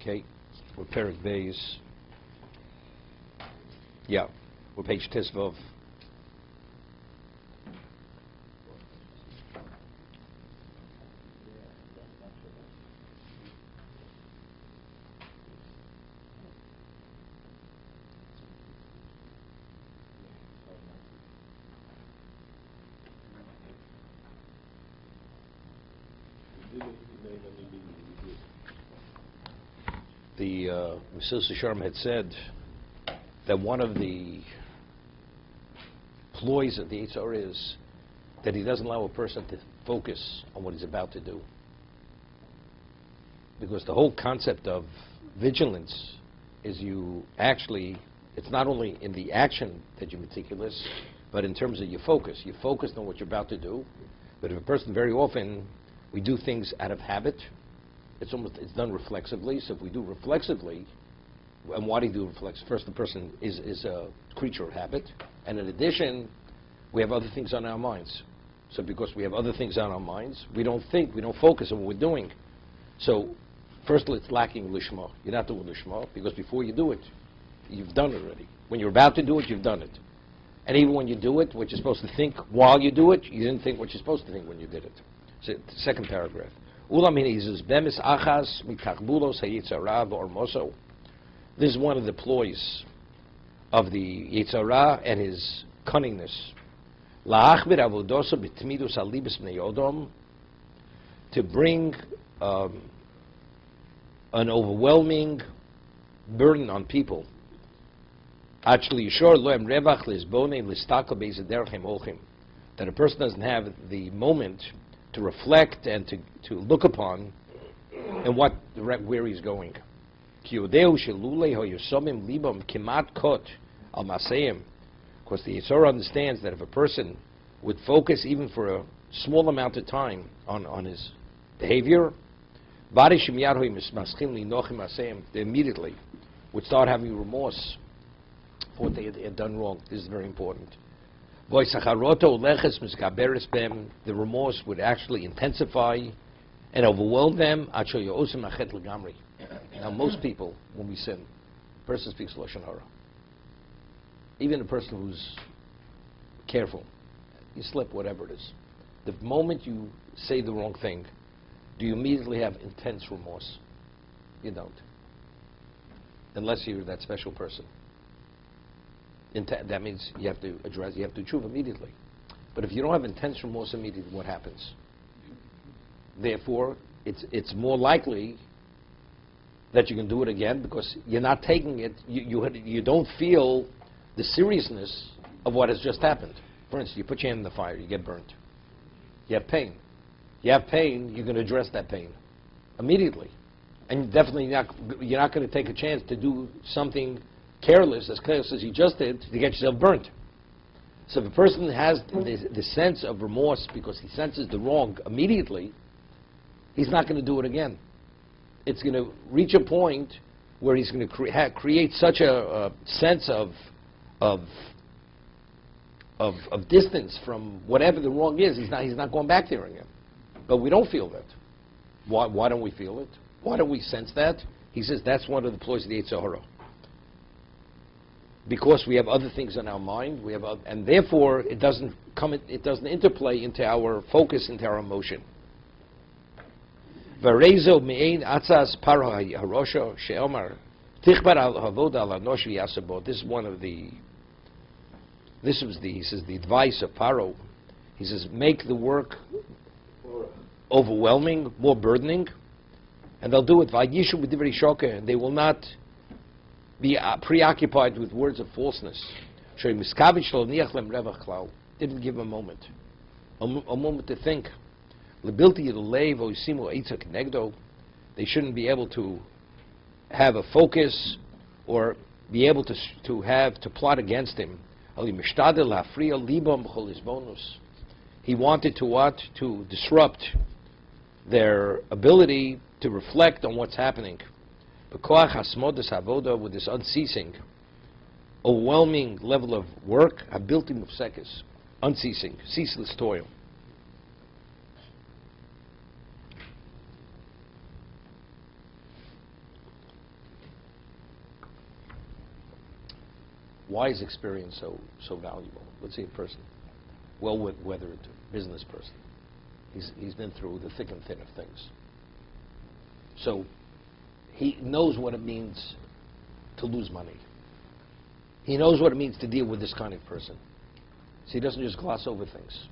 Okay, we're Perek Beis. Yeah, we're page Tetzaveh. The Mesilas Yesharim had said that one of the ploys of the Yetzer Hara is that he doesn't allow a person to focus on what he's about to do. Because the whole concept of vigilance is it's not only in the action that you're meticulous, but in terms of your focus. You're focused on what you're about to do. But if a person, very often, we do things out of habit, it's done reflexively. So if we do reflexively, and why do you do reflex? First, the person is a creature of habit, and in addition, we have other things on our minds. So because we have other things on our minds, we don't focus on what we're doing. So first, it's lacking lishma. You're not doing lishma because before you do it, you've done it already. When you're about to do it, you've done it. And even when you do it, what you're supposed to think while you do it, you didn't think what you're supposed to think when you did it. So, second paragraph. This is one of the ploys of the Yetzer Hara and his cunningness. To bring an overwhelming burden on people. That a person doesn't have the moment to reflect and to look upon and where he's going. Because the Yetzer Hara understands that if a person would focus even for a small amount of time on his behavior, they immediately would start having remorse for what they had done wrong. This is very important. The remorse would actually intensify and overwhelm them. Now, most people, when we sin, a person speaks Lashon Hara. Even a person who's careful, you slip, whatever it is. The moment you say the wrong thing, do you immediately have intense remorse? You don't. Unless you're that special person. That means you have to tshuva immediately. But if you don't have intense remorse immediately, what happens? Therefore, it's more likely that you can do it again because you're not taking it, you don't feel the seriousness of what has just happened. For instance, you put your hand in the fire, you get burnt. You have pain. You have pain, you're going to address that pain immediately. And definitely you're not going to take a chance to do something careless as you just did, to get yourself burnt. So if a person has the sense of remorse because he senses the wrong immediately, he's not going to do it again. It's going to reach a point where he's going to create such a sense of distance from whatever the wrong is. He's not going back there again. But we don't feel that. Why don't we feel it? Why don't we sense that? He says that's one of the ploys of the Yetzer Hara. Because we have other things in our mind, and therefore it doesn't interplay into our focus, into our emotion. This is he says, the advice of Paro. He says, make the work overwhelming, more burdening, and they'll do it. They will not be preoccupied with words of falseness. Didn't give a moment to think. They shouldn't be able to have a focus or be able to plot against him. He wanted to what? To disrupt their ability to reflect on what's happening. With this unceasing, overwhelming level of work, unceasing, ceaseless toil. Why is experience so valuable? Let's say a person, well-weathered business person. He's been through the thick and thin of things. So he knows what it means to lose money. He knows what it means to deal with this kind of person. So he doesn't just gloss over things.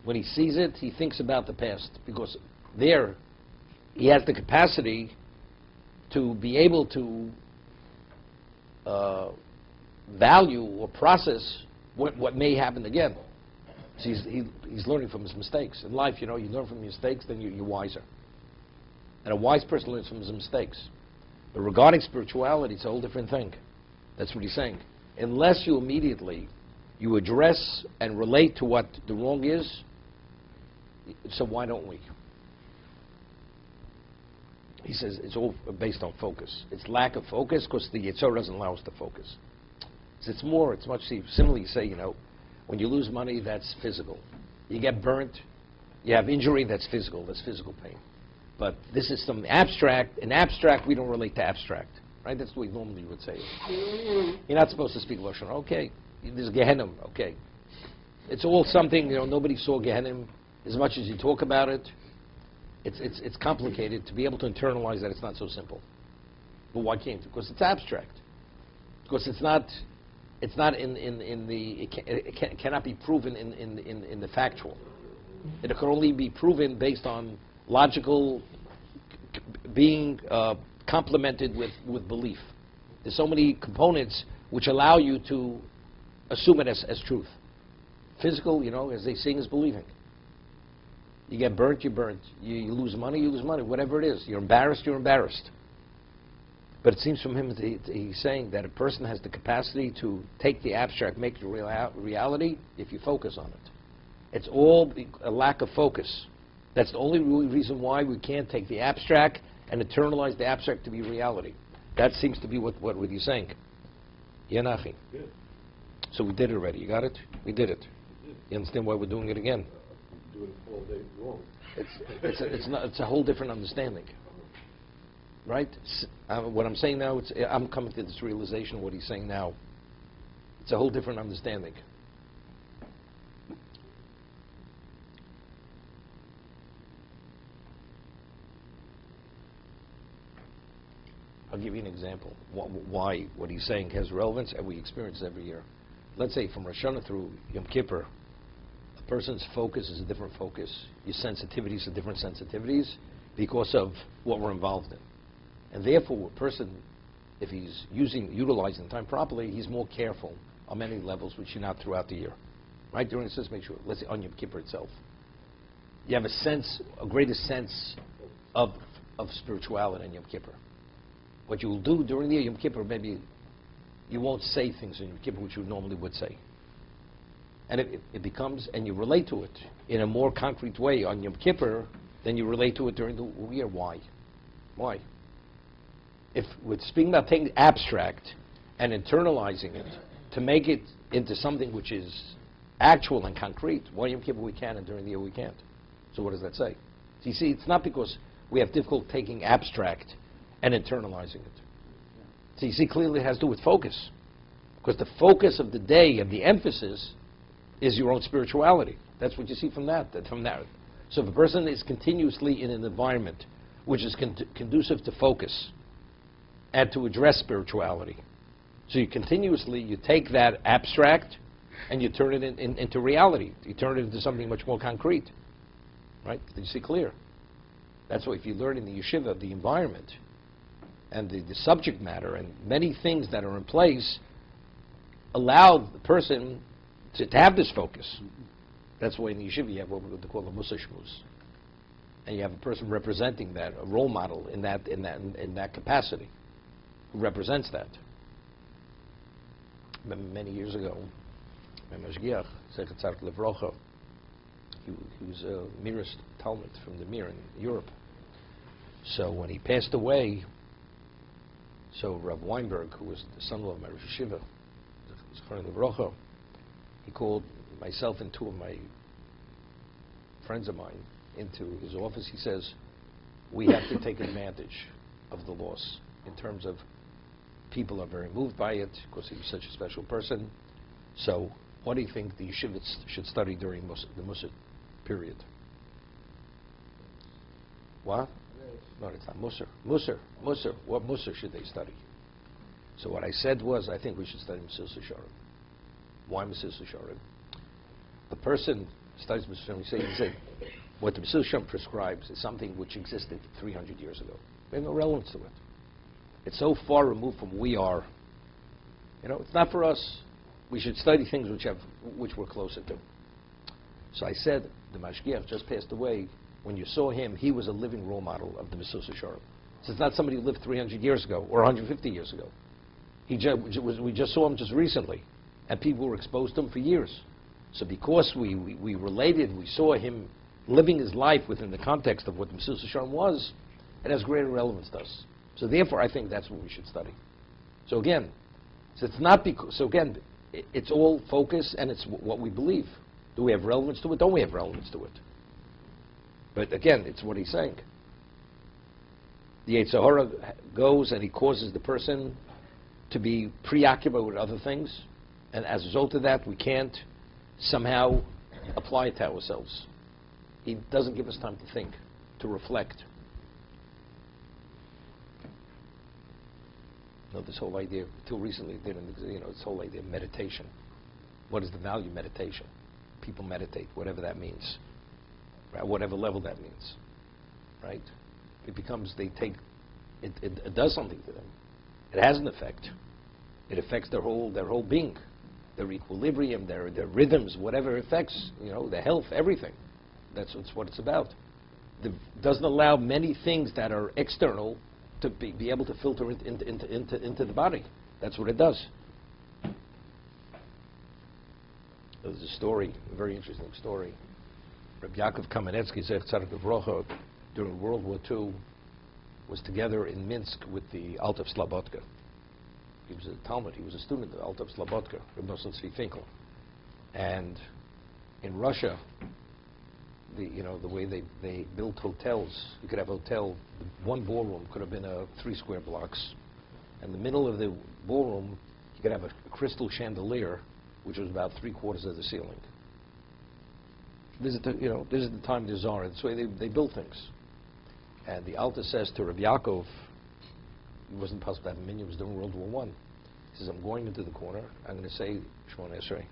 When he sees it, he thinks about the past, because there he has the capacity to be able to value or process what may happen again. So he's learning from his mistakes. In life, you learn from your mistakes, then you're wiser. And a wise person learns from his mistakes. But regarding spirituality, it's a whole different thing. That's what he's saying. Unless you immediately address and relate to what the wrong is, so why don't we? He says it's all based on focus. It's lack of focus because the Yitzhar doesn't allow us to focus. So it's much similarly you say, when you lose money, that's physical. You get burnt, you have injury, that's physical pain. But this is some abstract. In abstract, we don't relate to abstract. Right? That's the way normally you would say it. You're not supposed to speak Lashon. Okay, there's Gehenna. Okay. It's all something, nobody saw Gehenna. As much as you talk about it, it's complicated. To be able to internalize that, it's not so simple. But why can't it? Because it's abstract. Because it cannot be proven in the factual. It can only be proven based on logical being complemented with belief. There's so many components which allow you to assume it as truth. Physical, as they sing, is believing. You get burnt, you're burnt. You lose money, you lose money. Whatever it is. You're embarrassed, you're embarrassed. But it seems from him that he's saying that a person has the capacity to take the abstract, make it a reality, if you focus on it. It's all a lack of focus. That's the only reason why we can't take the abstract and internalize the abstract to be reality. That seems to be what he's saying. Yeah, Nachi. So we did it already. You got it? We did it. You understand why we're doing it again? Doing it all day long. It's a whole different understanding. Right? What I'm saying now, I'm coming to this realization of what he's saying now. It's a whole different understanding. I'll give you an example. Why what he's saying has relevance, and we experience it every year. Let's say from Rosh Hashanah through Yom Kippur, a person's focus is a different focus. Your sensitivities are different sensitivities because of what we're involved in. And therefore, a person, if he's utilizing the time properly, he's more careful on many levels, which you're not throughout the year. Right? During the says, make sure, let's say on Yom Kippur itself, you have a greater sense of spirituality on Yom Kippur. What you will do during the year, Yom Kippur, maybe you won't say things in Yom Kippur which you normally would say. And it becomes, and you relate to it in a more concrete way on Yom Kippur than you relate to it during the year. Why? Why? If we're speaking about taking abstract and internalizing it to make it into something which is actual and concrete, why Yom Kippur we can and during the year we can't? So what does that say? So you see, it's not because we have difficulty taking abstract and internalizing it. So you see, clearly it has to do with focus. Because the focus of the day, of the emphasis, is your own spirituality. That's what you see from that. So if a person is continuously in an environment which is conducive to focus and to address spirituality, so you take that abstract and you turn it into reality. You turn it into something much more concrete. Right? Did you see clear? That's why if you learn in the yeshiva the environment and the subject matter and many things that are in place allow the person to have this focus. That's why in the yeshiva you have what we call the Musa Shmuz. And you have a person representing that, a role model in that capacity, who represents that. Many years ago, my Mashgiach, Zechat Tzarek Levrocha, he was a Mirist Talmud from the Mir in Europe. So when he passed away, so Rav Weinberg, who was the son-in-law of my Rosh Yeshiva, Zechat Levrocha, he called myself and two of my friends of mine into his office. He says, we have to take advantage of the loss in terms of people are very moved by it because he was such a special person. So what do you think the yeshivits should study during the Mussar period? What? No, it's not Mussar. Mussar. What Mussar should they study? So what I said was, I think we should study Mesilas Yesharim. Why Mesilas Yesharim? The person studies Mesilas Yesharim, he said, what the Mesilas Yesharim prescribes is something which existed 300 years ago. We have no relevance to it. It's so far removed from who we are. You know, it's not for us. We should study things which we're closer to. So I said, the Mashgiach just passed away. When you saw him, he was a living role model of the Mesilas Yesharim. So it's not somebody who lived 300 years ago or 150 years ago. We just saw him just recently, and people were exposed to him for years. So because we related, we saw him living his life within the context of what the Mesilas Yesharim was, it has greater relevance to us. So therefore, I think that's what we should study. So again, it's all focus and it's what we believe. Do we have relevance to it? Don't we have relevance to it? But again, it's what he's saying. The Yetzer Hara goes and he causes the person to be preoccupied with other things, and as a result of that, we can't somehow apply it to ourselves. He doesn't give us time to think, to reflect. You know, this whole idea, till recently, didn't exist, you know, this whole idea of meditation. What is the value of meditation? People meditate, whatever that means, right? Whatever level that means, right? It becomes, it does something to them. It has an effect. It affects their whole being, their equilibrium, their rhythms, whatever it affects, you know, their health, everything. That's what it's about. It doesn't allow many things that are external to be able to filter into the body. That's what it does. There's a story, a very interesting story. Rabbi Yaakov Kamenetsky, Zech Tzaddik Livrocha, during World War II, was together in Minsk with the Alter of Slobodka. He was a Talmud. He was a student of Alter of Slobodka, Reb Nosson Tzvi Finkel. And in Russia, the way they built hotels, you could have a hotel, one ballroom could have been 3 square blocks. In the middle of the ballroom, you could have a crystal chandelier, which was about 3/4 of the ceiling. This is the time of the Tsar. That's the way they built things. And the Alter says to Rabbi Yaakov, it wasn't possible to have a minyan, it was during World War I. He says, I'm going into the corner, I'm going to say Shemona Esrei.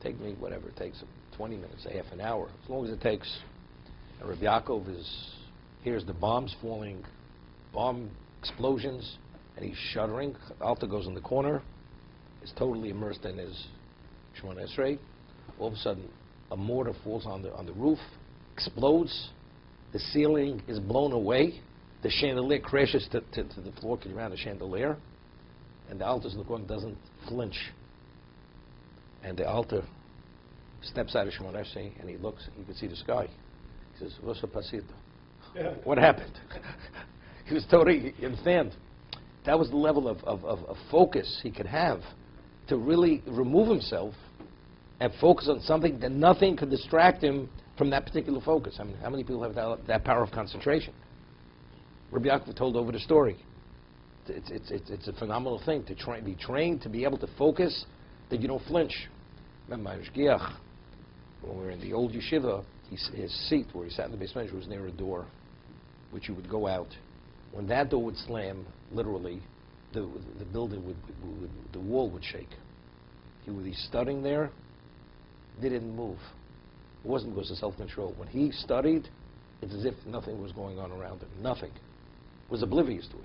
Take me whatever it takes, 20 minutes, a half an hour, as long as it takes. And Rabbi Yaakov hears the bombs falling, bomb explosions, and he's shuddering. Alter goes in the corner, is totally immersed in his Shemona Esrei. All of a sudden, a mortar falls on the roof, explodes, the ceiling is blown away, the chandelier crashes to the floor. Can you imagine the chandelier? And the Alter in the corner doesn't flinch. And the Alter steps out of Shemona Esrei and he looks, you can see the sky. He says, What's pasito? What happened? He was totally, you understand? That was the level of focus he could have to really remove himself and focus on something that nothing could distract him from that particular focus. I mean, how many people have that power of concentration? Rabbi Yaakov told over the story. It's a phenomenal thing to be trained to be able to focus, that you don't flinch. Remember, my Mashgiach, when we were in the old yeshiva, his seat where he sat in the basement was near a door, which you would go out. When that door would slam, literally, the building the wall would shake. He would be studying there. They didn't move. It wasn't because of self-control. When he studied, it's as if nothing was going on around him. Nothing. Was oblivious to it.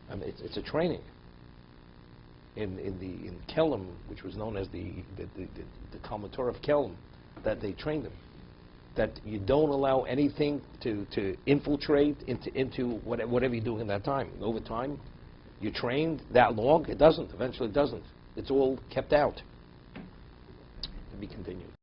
I mean, it's a training. In Kelm, which was known as the Talmud Torah of Kelm, that they trained him. That you don't allow anything to infiltrate into whatever you're doing in that time. And over time, you trained that long, it doesn't. Eventually it doesn't. It's all kept out. To be continued.